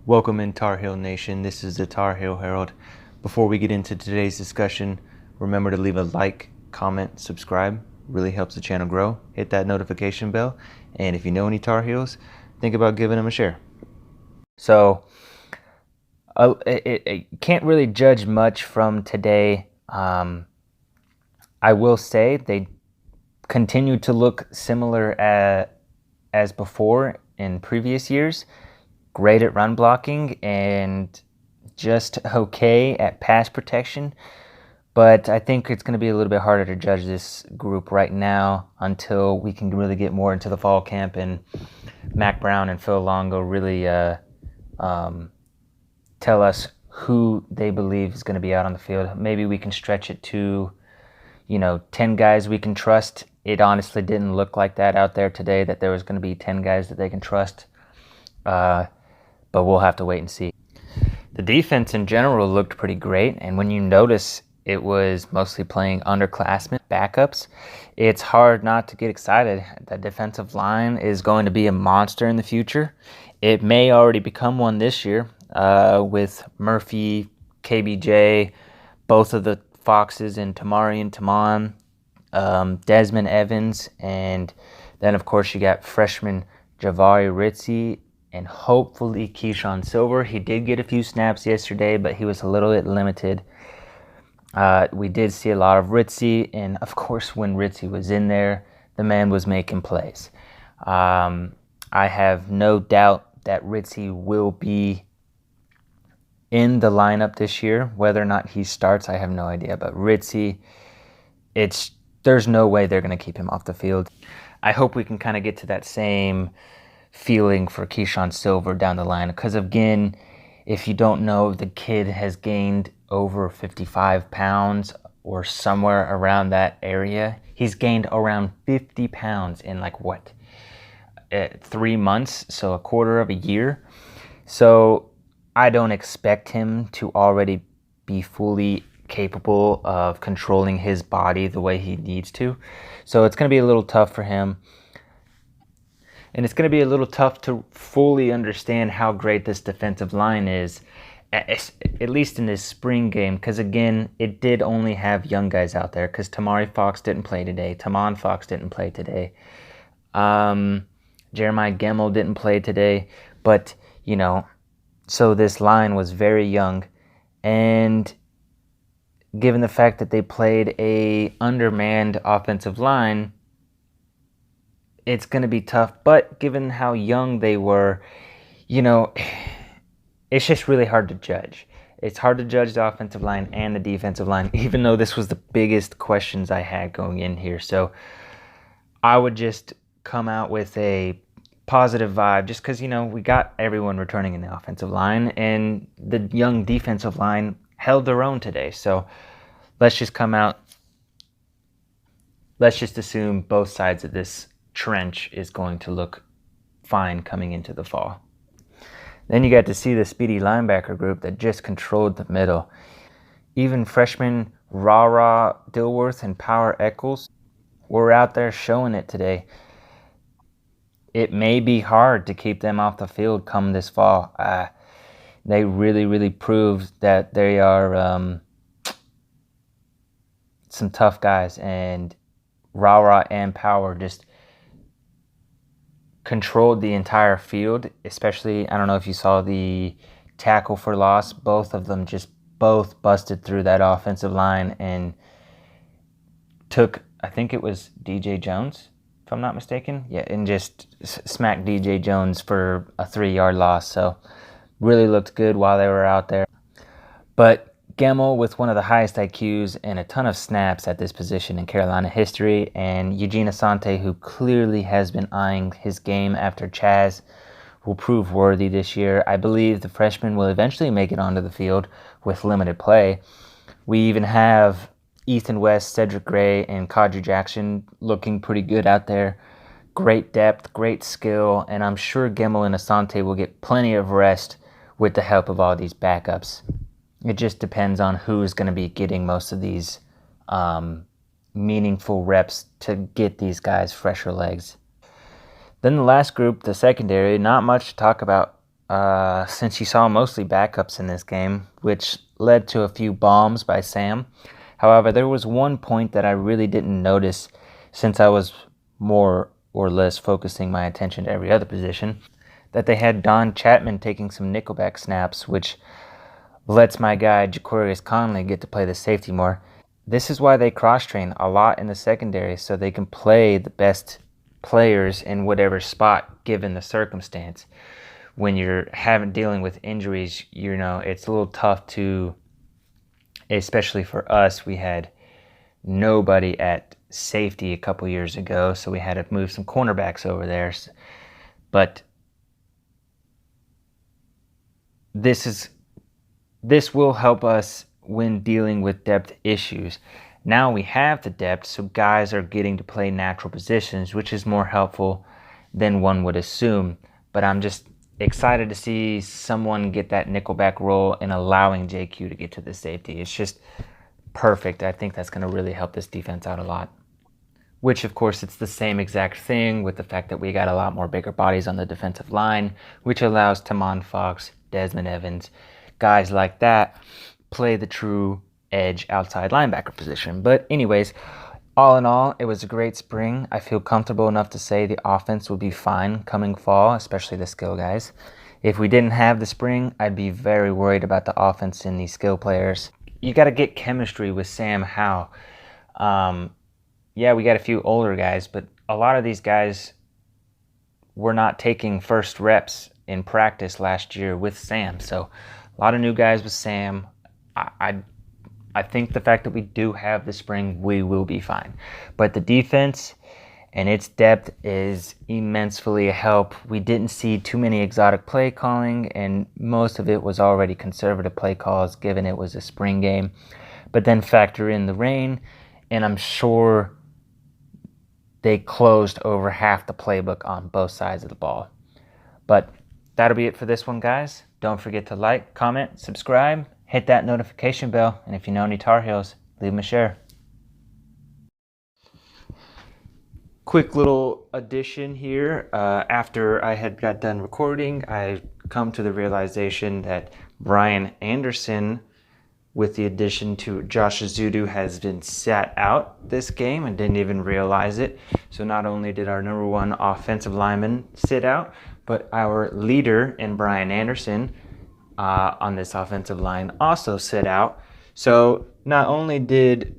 Welcome in Tar Heel Nation. This is the Tar Heel Herald. Before we get into today's discussion, remember to leave a like, comment, subscribe. Really helps the channel grow. Hit that notification bell. And if you know any Tar Heels, think about giving them a share. So, I can't really judge much from today. I will say they continue to look similar as before in previous years. Great at run blocking and just okay at pass protection. But I think it's going to be a little bit harder to judge this group right now until we can really get more into the fall camp and Mac Brown and Phil Longo really tell us who they believe is going to be out on the field. Maybe we can stretch it to, 10 guys we can trust. It honestly didn't look like that out there today, that there was going to be 10 guys that they can trust. But we'll have to wait and see. The defense in general looked pretty great, and when you notice it was mostly playing underclassmen, backups, it's hard not to get excited. The defensive line is going to be a monster in the future. It may already become one this year with Murphy, KBJ, both of the Foxes, and Tamari and Taman, Desmond Evans, and then of course you got freshman Javari Ritzy and hopefully Keyshawn Silver. He did get a few snaps yesterday, but he was a little bit limited. We did see a lot of Ritzy, and of course when Ritzy was in there, the man was making plays. I have no doubt that Ritzy will be in the lineup this year. Whether or not he starts, I have no idea. But Ritzy, there's no way they're going to keep him off the field. I hope we can kind of get to that same feeling for Keyshawn Silver down the line, because again, if you don't know, the kid has gained over 55 pounds or somewhere around that area. He's gained around 50 pounds in 3 months, so a quarter of a year. So I don't expect him to already be fully capable of controlling his body the way he needs to. So it's going to be a little tough for him. And it's going to be a little tough to fully understand how great this defensive line is, at least in this spring game, because again, it did only have young guys out there, because Tamari Fox didn't play today. Taman Fox didn't play today. Jeremiah Gemmel didn't play today. But, so this line was very young. And given the fact that they played a undermanned offensive line, it's going to be tough. But given how young they were, it's just really hard to judge. It's hard to judge the offensive line and the defensive line, even though this was the biggest questions I had going in here. So I would just come out with a positive vibe, just because, we got everyone returning in the offensive line, and the young defensive line held their own today. So let's just assume both sides of this trench is going to look fine coming into the fall. Then you got to see the speedy linebacker group that just controlled the middle. Even freshmen Rara Dilworth and Power Eccles were out there showing it today. It may be hard to keep them off the field come this fall. They really, really proved that they are some tough guys, and Rara and Power just controlled the entire field, especially, I don't know if you saw the tackle for loss. Both of them both busted through that offensive line and took, I think it was DJ Jones, if I'm not mistaken. Yeah, and just smacked DJ Jones for a 3-yard loss. So really looked good while they were out there. But Gemmel with one of the highest IQs and a ton of snaps at this position in Carolina history, and Eugene Asante, who clearly has been eyeing his game after Chaz, will prove worthy this year. I believe the freshman will eventually make it onto the field with limited play. We even have Ethan West, Cedric Gray, and Kadri Jackson looking pretty good out there. Great depth, great skill, and I'm sure Gemmel and Asante will get plenty of rest with the help of all these backups. It just depends on who's going to be getting most of these meaningful reps to get these guys fresher legs. Then the last group, the secondary, not much to talk about since you saw mostly backups in this game, which led to a few bombs by Sam. However, there was one point that I really didn't notice since I was more or less focusing my attention to every other position, that they had Don Chapman taking some nickelback snaps, which lets my guy Jaquarius Conley get to play the safety more. This is why they cross-train a lot in the secondary, so they can play the best players in whatever spot given the circumstance. When you're dealing with injuries, it's a little tough to, especially for us, we had nobody at safety a couple years ago, so we had to move some cornerbacks over there. But this will help us when dealing with depth issues. Now we have the depth, so guys are getting to play natural positions, which is more helpful than one would assume. But I'm just excited to see someone get that nickelback role and allowing JQ to get to the safety. It's just perfect. I think that's going to really help this defense out a lot. Which, of course, it's the same exact thing with the fact that we got a lot more bigger bodies on the defensive line, which allows Tamon Fox, Desmond Evans, guys like that play the true edge outside linebacker position. But anyways, all in all, it was a great spring. I feel comfortable enough to say the offense will be fine coming fall, especially the skill guys. If we didn't have the spring, I'd be very worried about the offense and these skill players. You got to get chemistry with Sam Howell. Yeah, we got a few older guys, but a lot of these guys were not taking first reps in practice last year with Sam. So a lot of new guys with Sam. I think the fact that we do have the spring, we will be fine. But the defense and its depth is immensely a help. We didn't see too many exotic play calling, and most of it was already conservative play calls given it was a spring game. But then factor in the rain, and I'm sure they closed over half the playbook on both sides of the ball. But that'll be it for this one, guys. Don't forget to like, comment, subscribe, hit that notification bell, and if you know any Tar Heels, leave them a share. Quick little addition here. After I had got done recording, I come to the realization that Brian Anderson, with the addition to Josh Azudu, has been sat out this game and didn't even realize it. So not only did our number one offensive lineman sit out, but our leader in Brian Anderson on this offensive line also sit out. So not only did,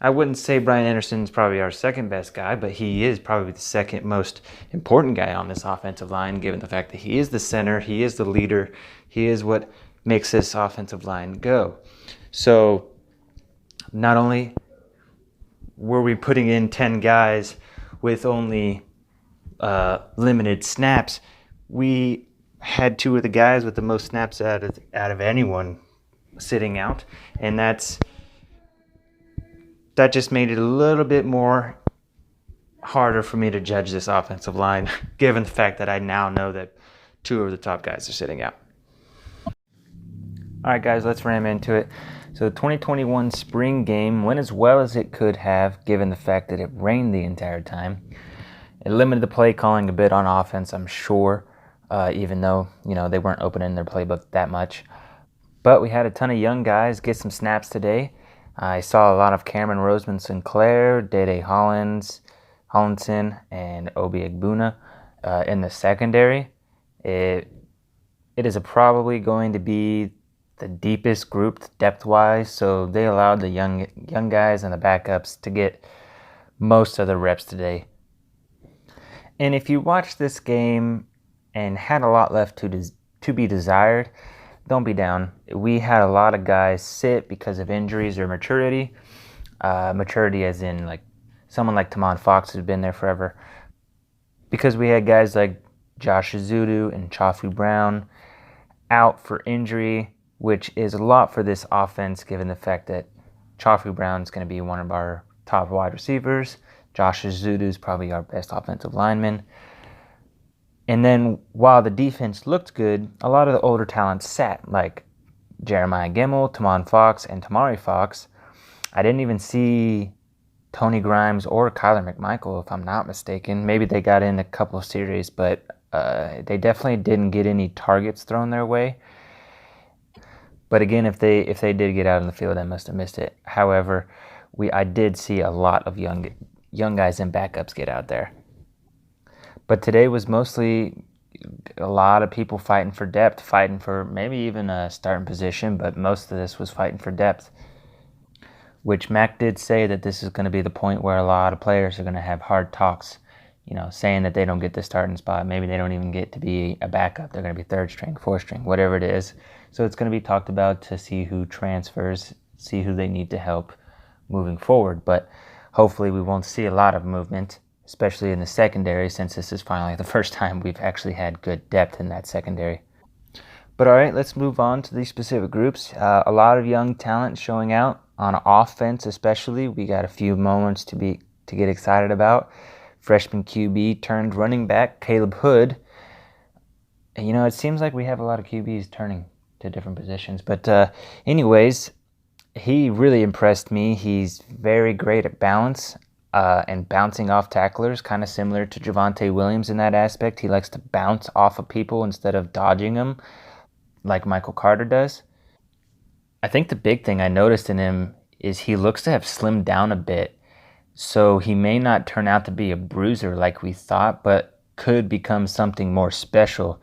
I wouldn't say Brian Anderson is probably our second best guy, but he is probably the second most important guy on this offensive line, given the fact that he is the center, he is the leader, he is what makes this offensive line go. So not only were we putting in 10 guys with only limited snaps, we had two of the guys with the most snaps out of anyone sitting out, and that just made it a little bit more harder for me to judge this offensive line, given the fact that I now know that two of the top guys are sitting out. All right, guys, let's ram into it. So the 2021 spring game went as well as it could have, given the fact that it rained the entire time. It limited the play calling a bit on offense, I'm sure, even though, they weren't opening their playbook that much. But we had a ton of young guys get some snaps today. I saw a lot of Cameron Roseman Sinclair, Dede Hollinson, and Obi Egbuna in the secondary. It is probably going to be the deepest group depth-wise, so they allowed the young guys and the backups to get most of the reps today. And if you watched this game and had a lot left to be desired, don't be down. We had a lot of guys sit because of injuries or maturity. Maturity as in like someone like Tamon Fox who's been there forever. Because we had guys like Josh Azudu and Chafu Brown out for injury, which is a lot for this offense given the fact that Chafu Brown is going to be one of our top wide receivers. Josh Azudu is probably our best offensive lineman. And then while the defense looked good, a lot of the older talents sat, like Jeremiah Gemmel, Tamon Fox, and Tamari Fox. I didn't even see Tony Grimes or Kyler McMichael, if I'm not mistaken. Maybe they got in a couple of series, but They definitely didn't get any targets thrown their way. But again, if they did get out on the field, I must have missed it. However, I did see a lot of young guys and backups get out there. But today was mostly a lot of people fighting for depth, fighting for maybe even a starting position, but most of this was fighting for depth. Which Mac did say that this is going to be the point where a lot of players are going to have hard talks, saying that they don't get the starting spot. Maybe they don't even get to be a backup. They're going to be third string, fourth string, whatever it is. So it's going to be talked about to see who transfers, see who they need to help moving forward. But hopefully we won't see a lot of movement, especially in the secondary, since this is finally the first time we've actually had good depth in that secondary. But all right, let's move on to these specific groups. A lot of young talent showing out on offense, especially. We got a few moments to get excited about. Freshman QB turned running back Caleb Hood. It seems like we have a lot of QBs turning to different positions. But anyways, he really impressed me. He's very great at balance and bouncing off tacklers, kind of similar to Javonte Williams in that aspect. He likes to bounce off of people instead of dodging them, like Michael Carter does. I think the big thing I noticed in him is he looks to have slimmed down a bit. So he may not turn out to be a bruiser like we thought, but could become something more special.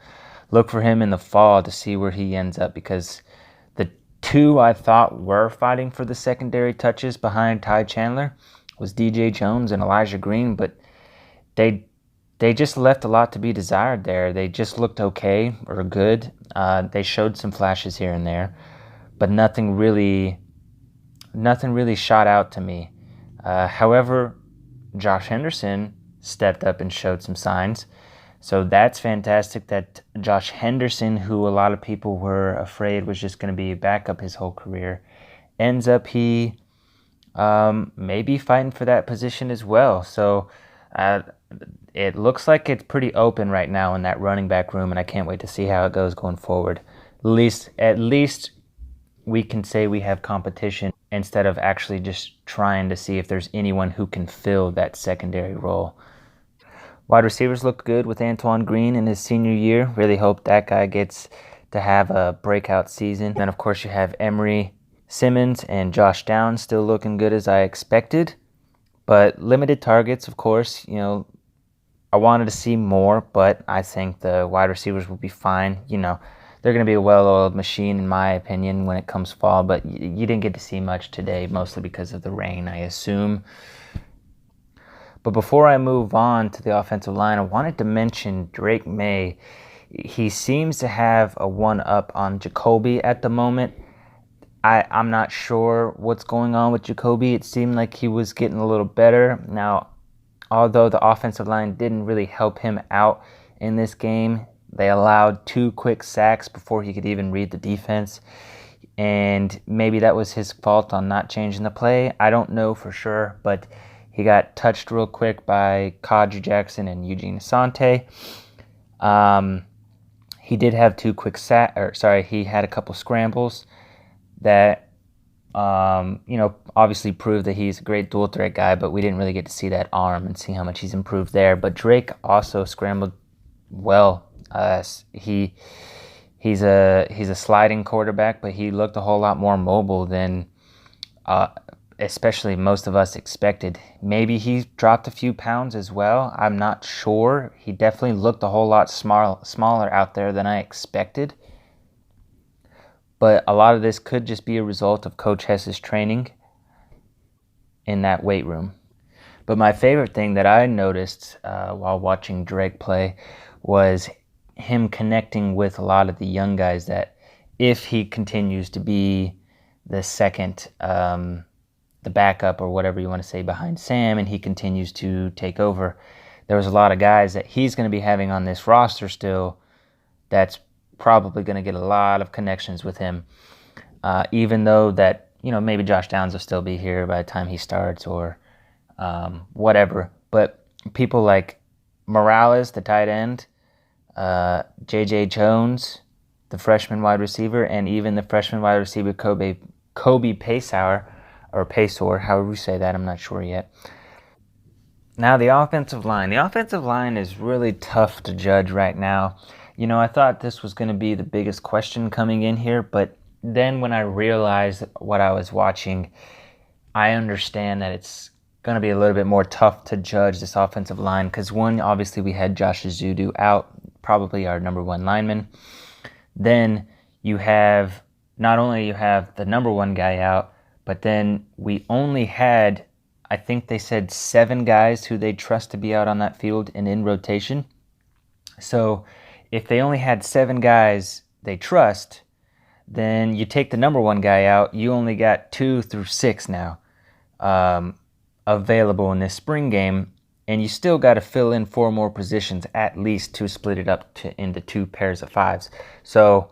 Look for him in the fall to see where he ends up, because the two I thought were fighting for the secondary touches behind Ty Chandler was DJ Jones and Elijah Green, but they just left a lot to be desired there. They just looked okay or good. They showed some flashes here and there, but nothing really shot out to me. However, Josh Henderson stepped up and showed some signs. So that's fantastic that Josh Henderson, who a lot of people were afraid was just going to be a backup his whole career, ends up he maybe fighting for that position as well. So it looks like it's pretty open right now in that running back room, and I can't wait to see how it goes going forward. At least we can say we have competition instead of actually just trying to see if there's anyone who can fill that secondary role. Wide receivers looked good with Antoine Green in his senior year. Really hope that guy gets to have a breakout season. Then, of course, you have Emery Simmons and Josh Downs still looking good as I expected. But limited targets, of course. I wanted to see more, but I think the wide receivers will be fine. They're going to be a well-oiled machine, in my opinion, when it comes fall. But you didn't get to see much today, mostly because of the rain, I assume. But before I move on to the offensive line, I wanted to mention Drake May. He seems to have a one-up on Jacoby at the moment. I'm not sure what's going on with Jacoby. It seemed like he was getting a little better. Now, although the offensive line didn't really help him out in this game, they allowed 2 quick sacks before he could even read the defense. And maybe that was his fault on not changing the play. I don't know for sure, but he got touched real quick by Kadri Jackson and Eugene Asante. He did have 2 quick he had a couple scrambles that, obviously proved that he's a great dual threat guy, but we didn't really get to see that arm and see how much he's improved there. But Drake also scrambled well. He's a sliding quarterback, but he looked a whole lot more mobile than especially most of us expected. Maybe he dropped a few pounds as well. I'm not sure. He definitely looked a whole lot smaller out there than I expected. But a lot of this could just be a result of Coach Hess's training in that weight room. But my favorite thing that I noticed while watching Drake play was him connecting with a lot of the young guys, that if he continues to be the second, the backup or whatever you want to say behind Sam, and he continues to take over, there was a lot of guys that he's going to be having on this roster still that's probably going to get a lot of connections with him, even though that, maybe Josh Downs will still be here by the time he starts or whatever. But people like Morales, the tight end, J.J. Jones, the freshman wide receiver, and even the freshman wide receiver Kobe Paysour, or Paysor, however you say that, I'm not sure yet. Now the offensive line. The offensive line is really tough to judge right now. You know, I thought this was going to be the biggest question coming in here, but then when I realized what I was watching, I understand that it's going to be a little bit more tough to judge this offensive line because, one, obviously we had Josh Ezeudu out, probably our number one lineman. Then you have, not only you have the number one guy out, but then we only had, I think they said 7 guys who they trust to be out on that field and in rotation. So if they only had 7 guys they trust, then you take the number one guy out, you only got 2 through 6 now available in this spring game, and you still got to fill in 4 more positions at least to split it up into 2 pairs of 5s. So